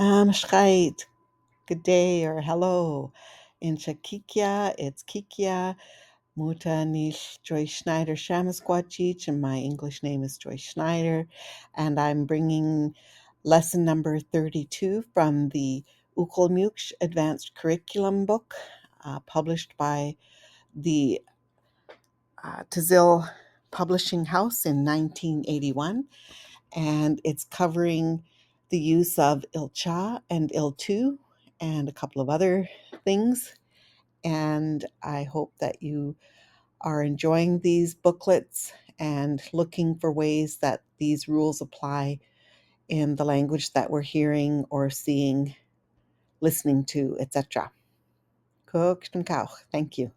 Schreit, good day or hello. In Shakikia, it's Kikia. Muta Nish Joyce Schneider Shamasquatchich, and my English name is Joyce Schneider. And I'm bringing lesson number 32 from the Ukolmuksh Advanced Curriculum book, published by the Tazil Publishing House in 1981. And it's covering the use of ilcha and iltu and a couple of other things. And I hope that you are enjoying these booklets and looking for ways that these rules apply in the language that we're hearing or seeing, listening to, etc. Thank you.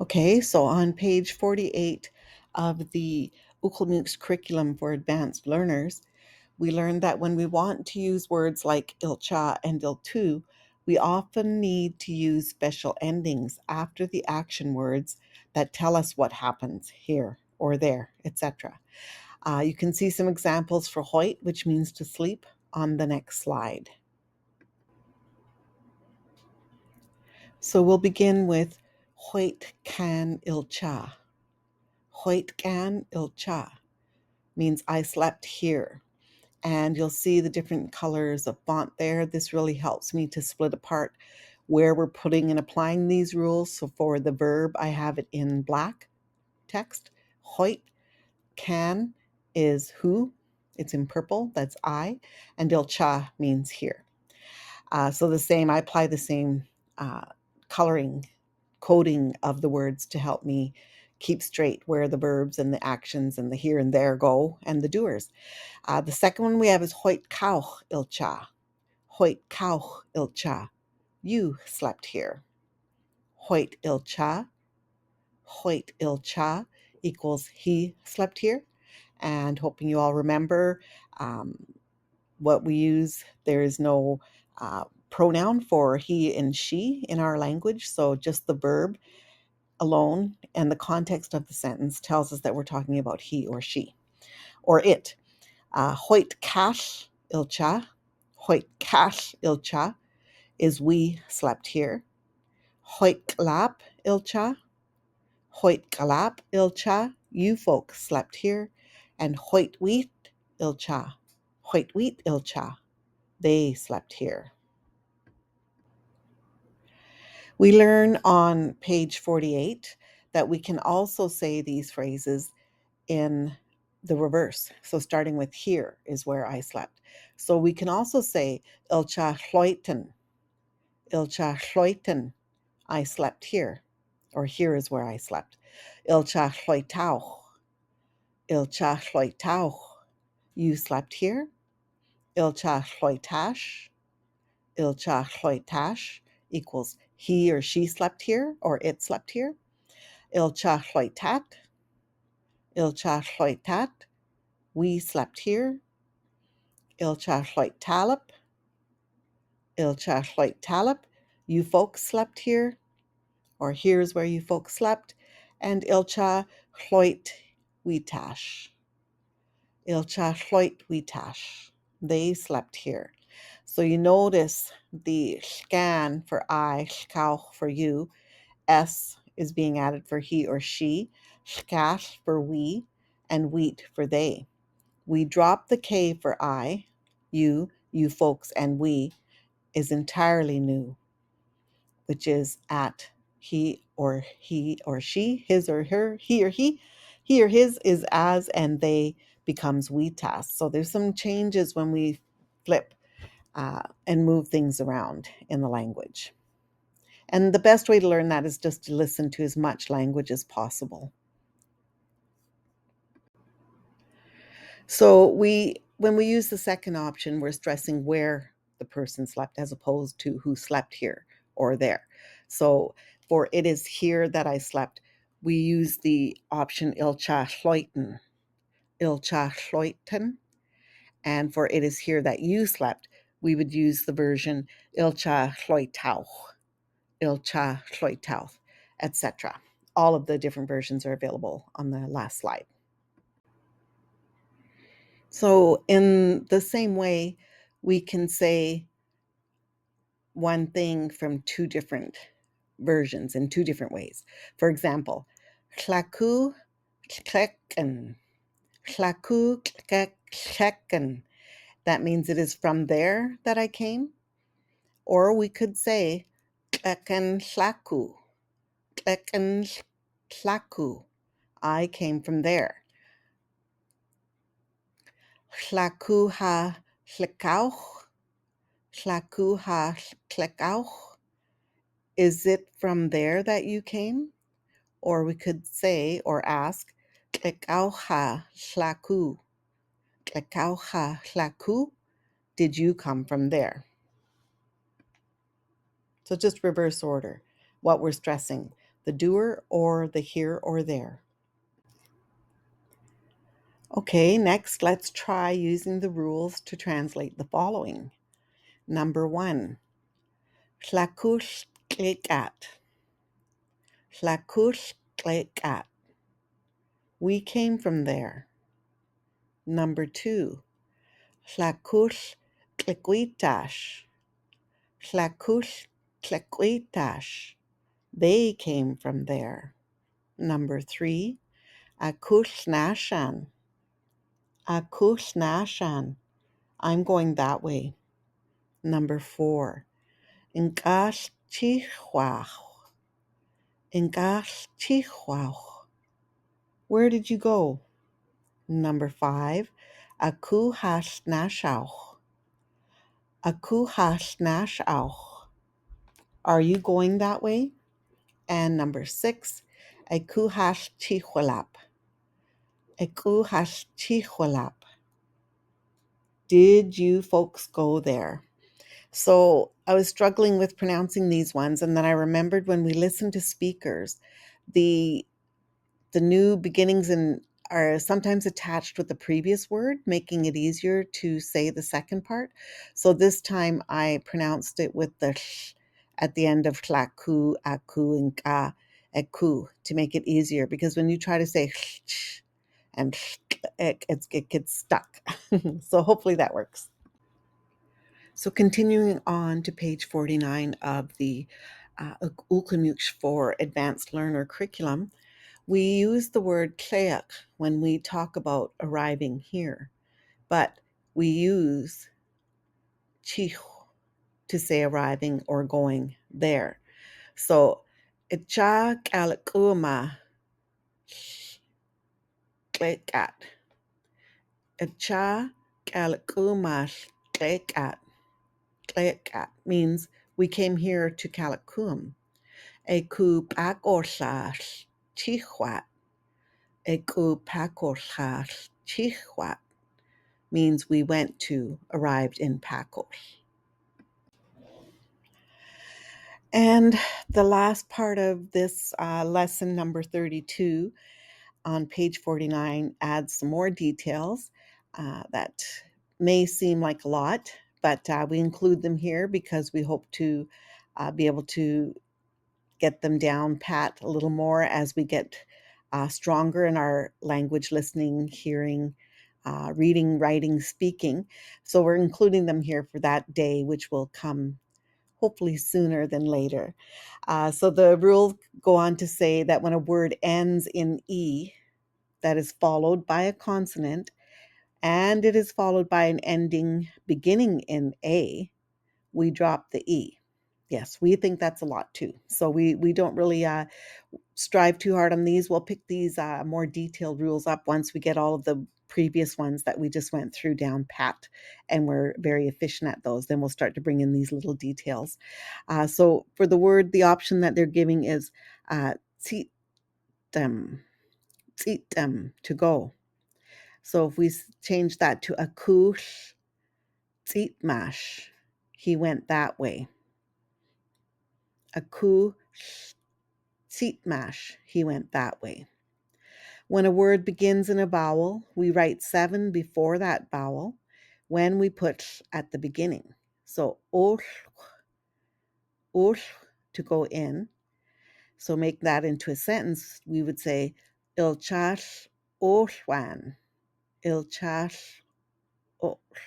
Okay, so on page 48 of the Ukolmuk's curriculum for advanced learners, we learned that when we want to use words like ilcha and iltu, we often need to use special endings after the action words that tell us what happens here or there, etc. You can see some examples for hoit, which means to sleep, on the next slide. So we'll begin with hoit can ilcha. Hoit can ilcha means I slept here. And you'll see the different colors of font there. This really helps me to split apart where we're putting and applying these rules. So for the verb, I have it in black text. Hoit can is who. It's in purple. That's I. And ilcha means here. So I apply the same coloring, coding of the words to help me keep straight where the verbs and the actions and the here and there go and the doers. The second one we have is hoit kauch ilcha. Hoit kauch ilcha. You slept here. Hoit ilcha. Hoit ilcha equals he slept here. And hoping you all remember what we use. There is no pronoun for he and she in our language. So just the verb alone and the context of the sentence tells us that we're talking about he or she or it. Hoit cash ilcha. Hoit cash ilcha is we slept here. Hoit glap ilcha. Hoit glap ilcha, you folks slept here. And hoit wheat ilcha. Hoit wheat ilcha, they slept here. We learn on page 48 that we can also say these phrases in the reverse. So starting with here is where I slept. So we can also say ilcha chloiten. Ilcha chloiten, I slept here. Or here is where I slept. Ilcha chloitauch. Ilcha chloitauch, you slept here. Ilcha chloitash. Ilcha chloitash equals he or she slept here or it slept here. Ilcha chloitat. Ilcha chloitat, we slept here. Ilcha chloitalip. Ilcha chloitalip, you folks slept here, or here's where you folks slept. And ilcha chloit witash. Ilcha chloit witash, they slept here. So you notice the scan for I, schkauch for you, S is being added for he or she, schkash for we, and wheat for they. We drop the K for I, you folks, and we is entirely new, which is at he or she, his or her, he or his is as, and they becomes we task. So there's some changes when we flip and move things around in the language. And the best way to learn that is just to listen to as much language as possible. So when we use the second option, we're stressing where the person slept as opposed to who slept here or there. So for it is here that I slept, we use the option ilcha chloiten. Ilcha chloiten. And for it is here that you slept, we would use the version ilcha chloitauch. Ilcha chloitauch, etc. All of the different versions are available on the last slide. So in the same way, we can say one thing from two different versions in two different ways. For example, Klaku klekken. Klaku klekken. That means it is from there that I came. Or we could say klekken klaku. Klekken klaku. I came from there. Klaku ha klekauch. Klaku ha klekauch. Is it from there that you came? Or we could say or ask, Klekaucha Hlaku. Klekaucha Hlaku, did you come from there? So just reverse order what we're stressing, the doer or the here or there. Okay, next let's try using the rules to translate the following. Number 1, Hlakush Klekat. Hlakush Klekat. We came from there. Number 2, Hlakush Klekuitash. Tlacush, Tlequitash. They came from there. Number 3, Akushnashan. Akushnashan. I'm going that way. Number 4, Inkash Chihuah. Inkash Chihuah. Where did you go? Number 5, Akuhashnashauch. Akuhashnashauch. Are you going that way? And number 6, Ekuhash Chihualap. Ekuhash Chihualap. Did you folks go there? So I was struggling with pronouncing these ones, and then I remembered when we listen to speakers, the new beginnings are sometimes attached with the previous word, making it easier to say the second part. So this time I pronounced it with the sh at the end of klaku, aku, and ka, eku to make it easier. Because when you try to say sh and it gets stuck. So hopefully that works. So continuing on to page 49 of the Ulkemuk for Advanced Learner Curriculum, we use the word kleak when we talk about arriving here, but we use chich to say arriving or going there. So, Icha kalakuma klekat. Icha kalakuma klekat. Klekat means we came here to Kalakum. Eku pakosa chihuat. Eku pakosa chihuat means we went to, arrived in Pacos. And the last part of this lesson, number 32, on page 49, adds some more details that may seem like a lot, but we include them here because we hope to be able to get them down pat a little more as we get stronger in our language listening, hearing, reading, writing, speaking. So we're including them here for that day, which will come hopefully sooner than later. So the rules go on to say that when a word ends in E, that is followed by a consonant, and it is followed by an ending beginning in A, we drop the E. Yes, we think that's a lot too. So we don't really strive too hard on these. We'll pick these more detailed rules up once we get all of the previous ones that we just went through down pat, and we're very efficient at those. Then we'll start to bring in these little details. So for the word, the option that they're giving is tsitem, tsitem, to go. So if we change that to akush tsitmash, he went that way. Akush tsitmash, he went that way. When a word begins in a vowel, we write 7 before that vowel when we put at the beginning. So osh, to go in. So make that into a sentence. We would say ilchash oshwan, ilchash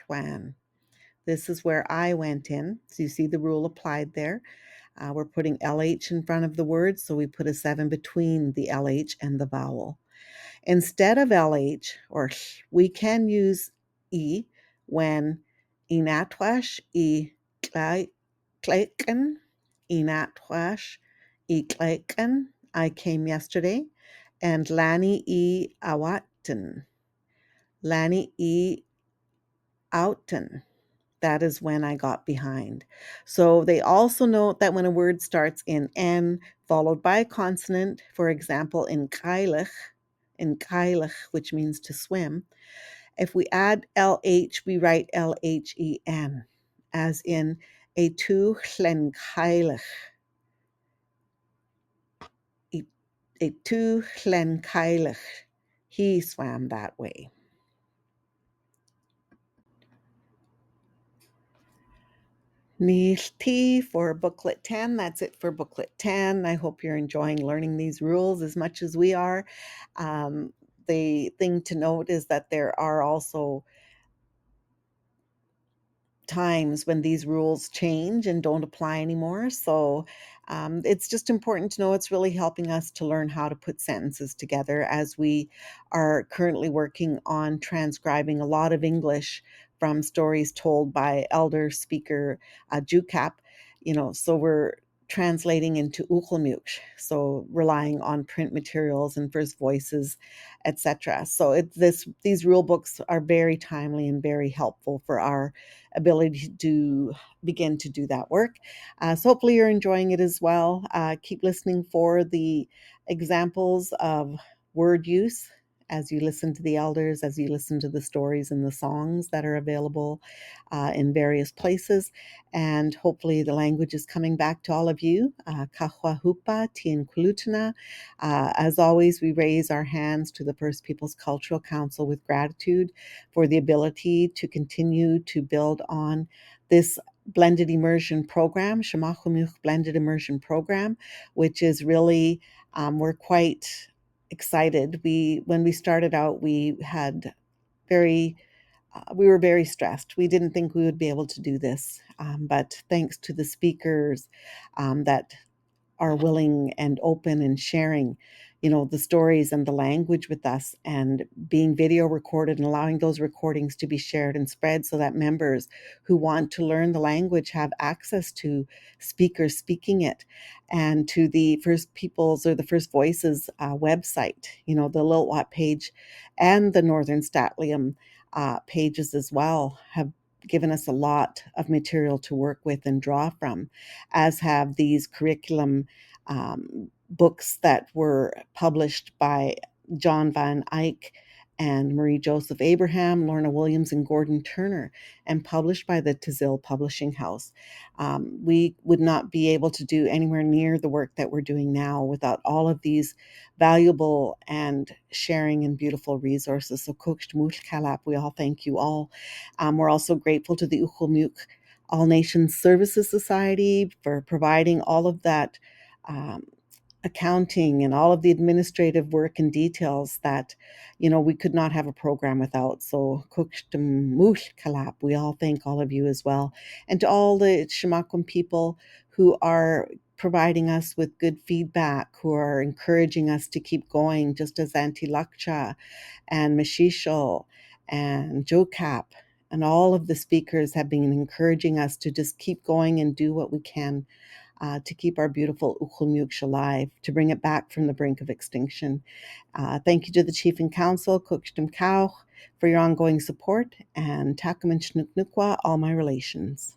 Juan. This is where I went in. So you see the rule applied there. We're putting LH in front of the word, so we put a 7 between the LH and the vowel. Instead of LH, or we can use E when inatwash, kleken, inatwash, kleken, I came yesterday, and Lani awaten, Lani outen. That is when I got behind. So they also note that when a word starts in N followed by a consonant, for example, in kailich, which means to swim, if we add LH, we write LHEN, as in a tu chen kailich, a tu chen kailich. He swam that way. Nishti for Booklet 10. That's it for Booklet 10. I hope you're enjoying learning these rules as much as we are. The thing to note is that there are also times when these rules change and don't apply anymore. So it's just important to know it's really helping us to learn how to put sentences together as we are currently working on transcribing a lot of English from stories told by elder speaker Jukap. So we're translating into Uklmuk, so relying on print materials and first voices, etc. So these rule books are very timely and very helpful for our ability to begin to do that work. So hopefully you're enjoying it as well. Keep listening for the examples of word use as you listen to the elders, as you listen to the stories and the songs that are available in various places. And hopefully the language is coming back to all of you. Kahwa hupa tien kulutana. As always, we raise our hands to the First Peoples Cultural Council with gratitude for the ability to continue to build on this blended immersion program, Shemachumuk Blended Immersion Program, which is really, we're quite excited. When we started out, we were very stressed. We didn't think we would be able to do this, but thanks to the speakers that are willing and open and sharing, the stories and the language with us, and being video recorded and allowing those recordings to be shared and spread so that members who want to learn the language have access to speakers speaking it, and to the First Peoples or the First Voices website, the Lilwat page and the Northern Statlium pages as well have given us a lot of material to work with and draw from, as have these curriculum books that were published by John Van Eyck and Marie Joseph Abraham, Lorna Williams, and Gordon Turner, and published by the Tazil Publishing House. We would not be able to do anywhere near the work that we're doing now without all of these valuable and sharing and beautiful resources. So, Kokst Mush Kalap, we all thank you all. We're also grateful to the Ukhulmuk All Nations Services Society for providing all of that accounting and all of the administrative work and details that we could not have a program without. So Kukshtumush Kalap, we all thank all of you as well, and to all the Shemakum people who are providing us with good feedback, who are encouraging us to keep going, just as Auntie Lakcha and Mashisho and Joe Cap and all of the speakers have been encouraging us to just keep going and do what we can to keep our beautiful Ukhulmuksh alive, to bring it back from the brink of extinction. Thank you to the Chief and Council, Kukstum Kauch, for your ongoing support, and Takum and Shnuknukwa, all my relations.